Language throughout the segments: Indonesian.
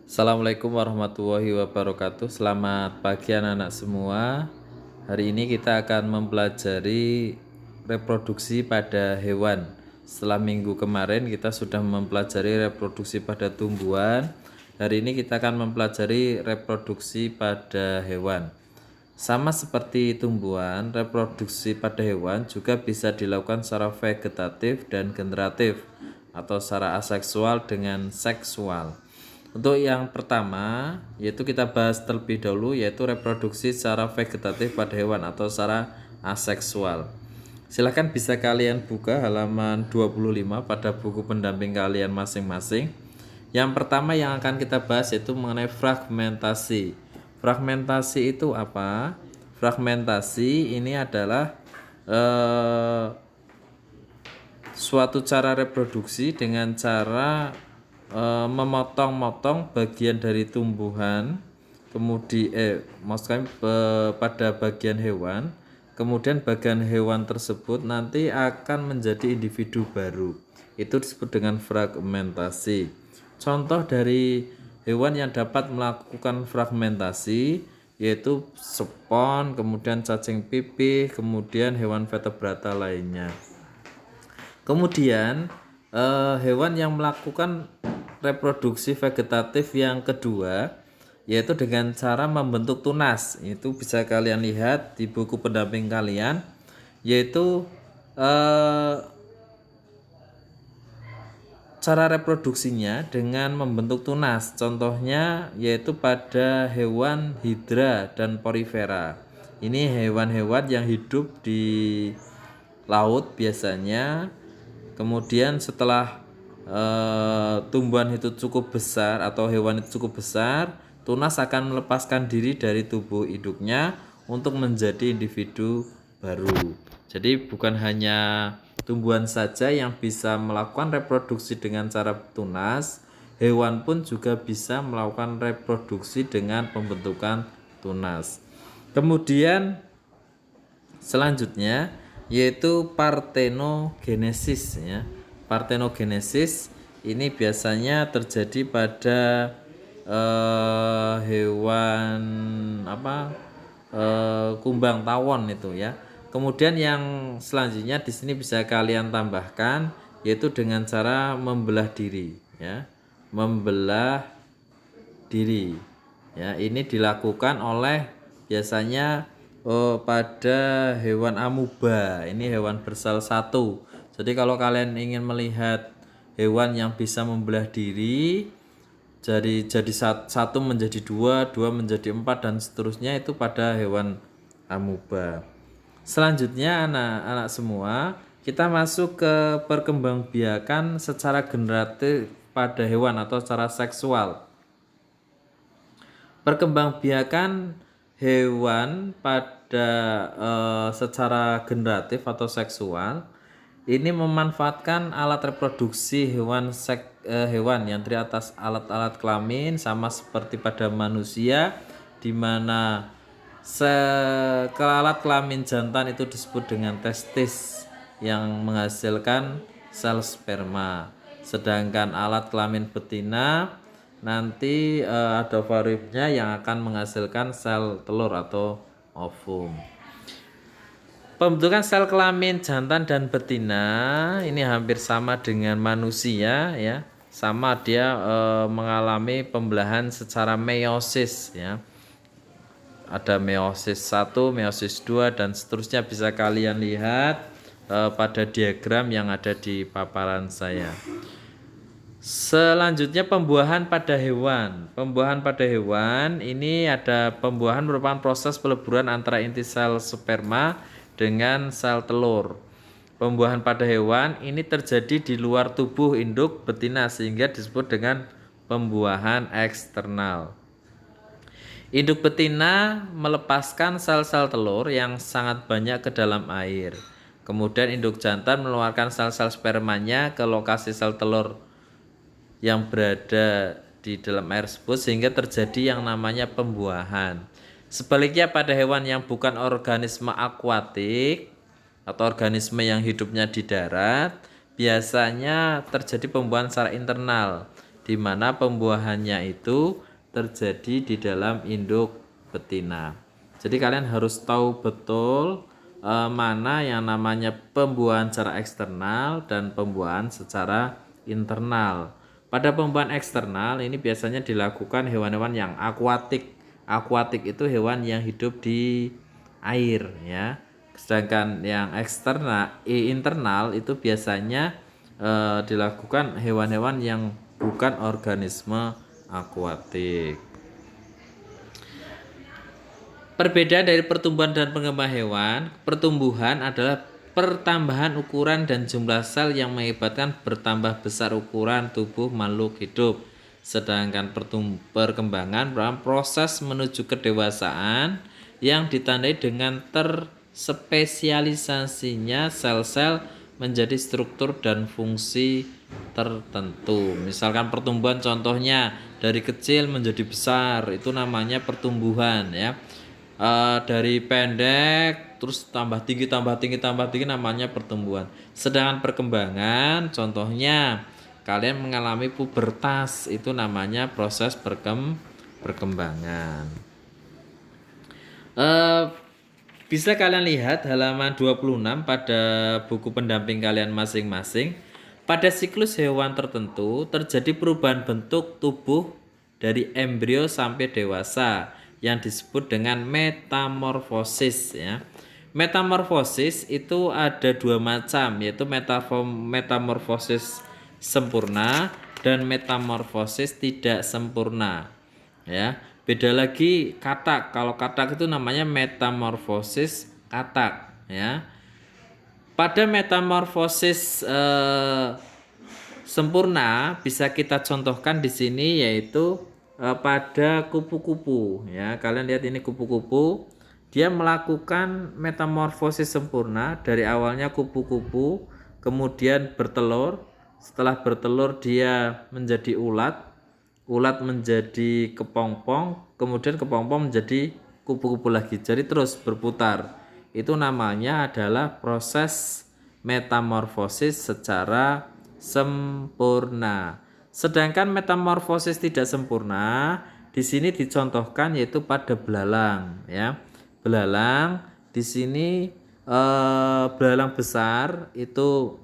Assalamualaikum warahmatullahi wabarakatuh. Selamat pagi anak-anak semua. Hari ini kita akan mempelajari reproduksi pada hewan. Setelah minggu kemarin kita sudah mempelajari reproduksi pada tumbuhan. Hari ini kita akan mempelajari reproduksi pada hewan. Sama seperti tumbuhan, reproduksi pada hewan juga bisa dilakukan secara vegetatif dan generatif atau secara aseksual dengan seksual. Untuk yang pertama, yaitu kita bahas terlebih dahulu, yaitu reproduksi secara vegetatif pada hewan atau secara aseksual. Silahkan bisa kalian buka halaman 25 pada buku pendamping kalian masing-masing. Yang pertama yang akan kita bahas yaitu mengenai fragmentasi. Fragmentasi itu apa? Fragmentasi ini adalah suatu cara reproduksi dengan cara memotong-motong bagian dari tumbuhan, kemudian maksudnya pada bagian hewan, kemudian bagian hewan tersebut nanti akan menjadi individu baru. Itu disebut dengan fragmentasi. Contoh dari hewan yang dapat melakukan fragmentasi yaitu spons, kemudian cacing pipih, kemudian hewan vertebrata lainnya. Kemudian hewan yang melakukan reproduksi vegetatif yang kedua yaitu dengan cara membentuk tunas. Itu bisa kalian lihat di buku pendamping kalian, yaitu cara reproduksinya dengan membentuk tunas. Contohnya yaitu pada hewan hidra dan porifera. Ini hewan-hewan yang hidup di laut biasanya. Kemudian setelah tumbuhan itu cukup besar atau hewan itu cukup besar, tunas akan melepaskan diri dari tubuh induknya untuk menjadi individu baru. Jadi bukan hanya tumbuhan saja yang bisa melakukan reproduksi dengan cara tunas, hewan pun juga bisa melakukan reproduksi dengan pembentukan tunas. Kemudian selanjutnya yaitu partenogenesis ya. Partenogenesis ini biasanya terjadi pada hewan kumbang tawon itu ya. Kemudian yang selanjutnya di sini bisa kalian tambahkan yaitu dengan cara membelah diri ya. Membelah diri. Ya, ini dilakukan oleh biasanya pada hewan amuba. Ini hewan bersel satu. Jadi kalau kalian ingin melihat hewan yang bisa membelah diri jadi satu menjadi dua, dua menjadi empat dan seterusnya itu pada hewan amuba. Selanjutnya anak-anak semua, kita masuk ke perkembangbiakan secara generatif pada hewan atau secara seksual. Perkembangbiakan hewan pada secara generatif atau seksual ini memanfaatkan alat reproduksi hewan yang terdiri atas alat-alat kelamin sama seperti pada manusia, di mana alat kelamin jantan itu disebut dengan testis yang menghasilkan sel sperma, sedangkan alat kelamin betina nanti ada ovarionya yang akan menghasilkan sel telur atau ovum. Pembentukan sel kelamin jantan dan betina ini hampir sama dengan manusia ya. Sama dia mengalami pembelahan secara meiosis ya. Ada meiosis 1, meiosis 2 dan seterusnya bisa kalian lihat pada diagram yang ada di paparan saya. Selanjutnya pembuahan pada hewan. Pembuahan pada hewan ini ada pembuahan merupakan proses peleburan antara inti sel sperma dengan sel telur. Pembuahan pada hewan ini terjadi di luar tubuh induk betina sehingga disebut dengan pembuahan eksternal. Induk betina melepaskan sel-sel telur yang sangat banyak ke dalam air. Kemudian induk jantan mengeluarkan sel-sel spermanya ke lokasi sel telur yang berada di dalam air tersebut sehingga terjadi yang namanya pembuahan. Sebaliknya pada hewan yang bukan organisme akuatik atau organisme yang hidupnya di darat, biasanya terjadi pembuahan secara internal. di mana pembuahannya itu terjadi di dalam induk betina. Jadi kalian harus tahu betul mana yang namanya pembuahan secara eksternal dan pembuahan secara internal. Pada pembuahan eksternal ini biasanya dilakukan hewan-hewan yang akuatik. Akuatik itu hewan yang hidup di air ya. Sedangkan yang internal itu biasanya dilakukan hewan-hewan yang bukan organisme akuatik. Perbedaan dari pertumbuhan dan pengembangan hewan, pertumbuhan adalah pertambahan ukuran dan jumlah sel yang mengakibatkan bertambah besar ukuran tubuh makhluk hidup. Sedangkan perkembangan dalam proses menuju kedewasaan yang ditandai dengan terspesialisasinya sel-sel menjadi struktur dan fungsi tertentu. Misalkan pertumbuhan contohnya dari kecil menjadi besar, itu namanya pertumbuhan ya. Dari pendek terus tambah tinggi namanya pertumbuhan. Sedangkan perkembangan contohnya kalian mengalami pubertas, itu namanya proses perkembangan. Bisa kalian lihat halaman 26 pada buku pendamping kalian masing-masing. Pada siklus hewan tertentu terjadi perubahan bentuk tubuh dari embrio sampai dewasa yang disebut dengan metamorfosis ya. Metamorfosis itu ada dua macam, yaitu metamorfosis sempurna dan metamorfosis tidak sempurna ya. Beda lagi katak. Kalau katak itu namanya metamorfosis katak ya. Pada metamorfosis sempurna bisa kita contohkan di sini, yaitu pada kupu-kupu ya. Kalian lihat ini kupu-kupu, dia melakukan metamorfosis sempurna. Dari awalnya kupu-kupu, kemudian bertelur. Setelah bertelur dia menjadi ulat, ulat menjadi kepompong, kemudian kepompong menjadi kupu-kupu lagi. Jadi terus berputar. Itu namanya adalah proses metamorfosis secara sempurna. Sedangkan metamorfosis tidak sempurna di sini dicontohkan yaitu pada belalang ya. Belalang di sini belalang besar itu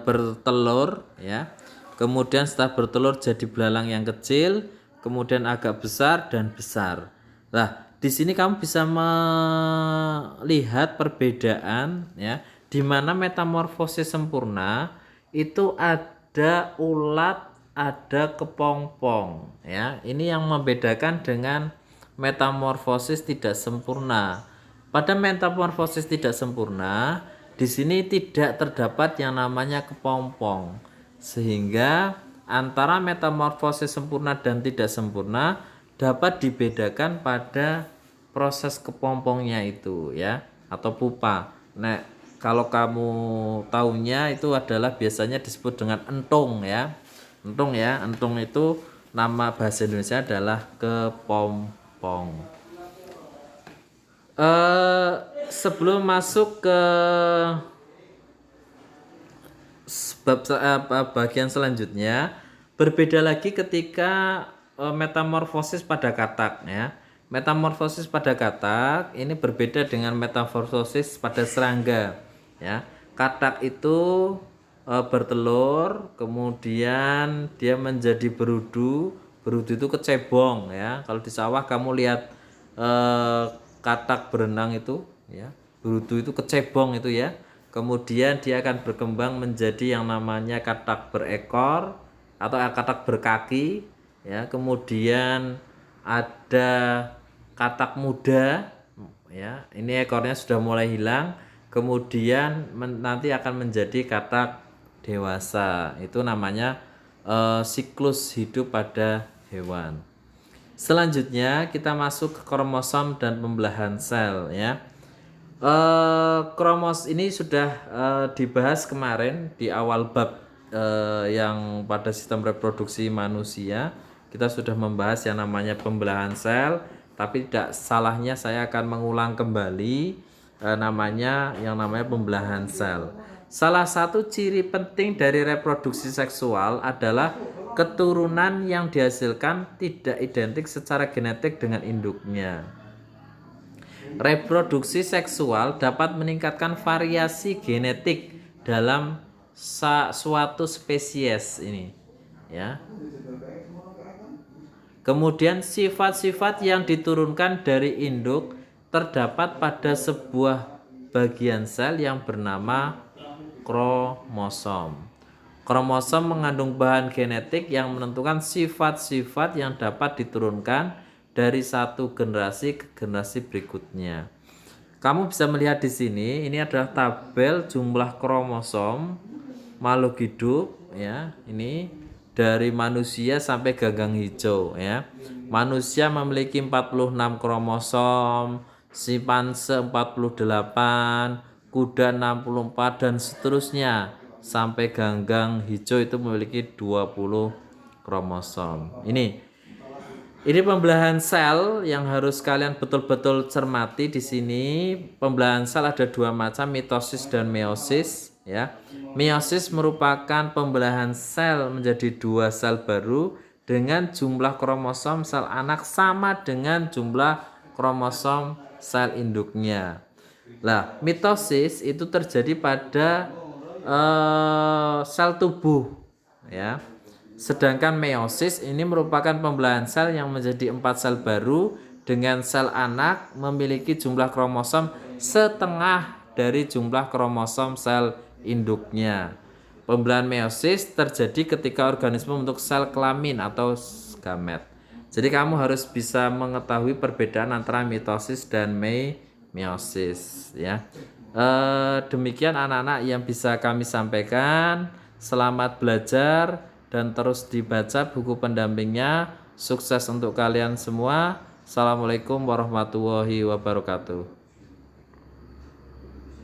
bertelur ya. Kemudian setelah bertelur jadi belalang yang kecil, kemudian agak besar dan besar. Nah, di sini kamu bisa melihat perbedaan ya, di mana metamorfosis sempurna itu ada ulat, ada kepompong ya. Ini yang membedakan dengan metamorfosis tidak sempurna. Pada metamorfosis tidak sempurna, di sini tidak terdapat yang namanya kepompong. Sehingga antara metamorfosis sempurna dan tidak sempurna dapat dibedakan pada proses kepompongnya itu ya, atau pupa. Nah, kalau kamu tahunya itu adalah biasanya disebut dengan entung ya. Entung ya, entung itu nama bahasa Indonesia adalah kepompong. Sebelum masuk ke bagian selanjutnya, berbeda lagi ketika metamorfosis pada katak ya. Metamorfosis pada katak ini berbeda dengan metamorfosis pada serangga ya. Katak itu bertelur, kemudian dia menjadi berudu. Berudu itu kecebong ya. Kalau di sawah kamu lihat katak berenang itu ya. Berudu itu kecebong itu ya. Kemudian dia akan berkembang menjadi yang namanya katak berekor atau katak berkaki ya. Kemudian ada katak muda ya. Ini ekornya sudah mulai hilang. Kemudian nanti akan menjadi katak dewasa. Itu namanya siklus hidup pada hewan. Selanjutnya kita masuk ke kromosom dan pembelahan sel ya. Kromos ini sudah dibahas kemarin di awal bab yang pada sistem reproduksi manusia. Kita sudah membahas yang namanya pembelahan sel, tapi tidak salahnya saya akan mengulang kembali yang namanya pembelahan sel. Salah satu ciri penting dari reproduksi seksual adalah keturunan yang dihasilkan tidak identik secara genetik dengan induknya. Reproduksi seksual dapat meningkatkan variasi genetik dalam suatu spesies ini, ya. Kemudian sifat-sifat yang diturunkan dari induk terdapat pada sebuah bagian sel yang bernama kromosom. Kromosom mengandung bahan genetik yang menentukan sifat-sifat yang dapat diturunkan dari satu generasi ke generasi berikutnya. Kamu bisa melihat di sini, ini adalah tabel jumlah kromosom makhluk hidup, ya. Ini dari manusia sampai gagang hijau, ya. Manusia memiliki 46 kromosom, simpanse 48, kuda 64 dan seterusnya sampai gagang hijau itu memiliki 20 kromosom. Ini pembelahan sel yang harus kalian betul-betul cermati di sini. Pembelahan sel ada dua macam, mitosis dan meiosis, ya. Meiosis merupakan pembelahan sel menjadi dua sel baru dengan jumlah kromosom sel anak sama dengan jumlah kromosom sel induknya. Nah, mitosis itu terjadi pada sel tubuh, ya. Sedangkan meiosis ini merupakan pembelahan sel yang menjadi 4 sel baru dengan sel anak memiliki jumlah kromosom setengah dari jumlah kromosom sel induknya. Pembelahan meiosis terjadi ketika organisme membentuk sel kelamin atau gamet. Jadi kamu harus bisa mengetahui perbedaan antara mitosis dan meiosis, ya. Demikian anak-anak yang bisa kami sampaikan. Selamat belajar dan terus dibaca buku pendampingnya. Sukses untuk kalian semua. Assalamualaikum warahmatullahi wabarakatuh.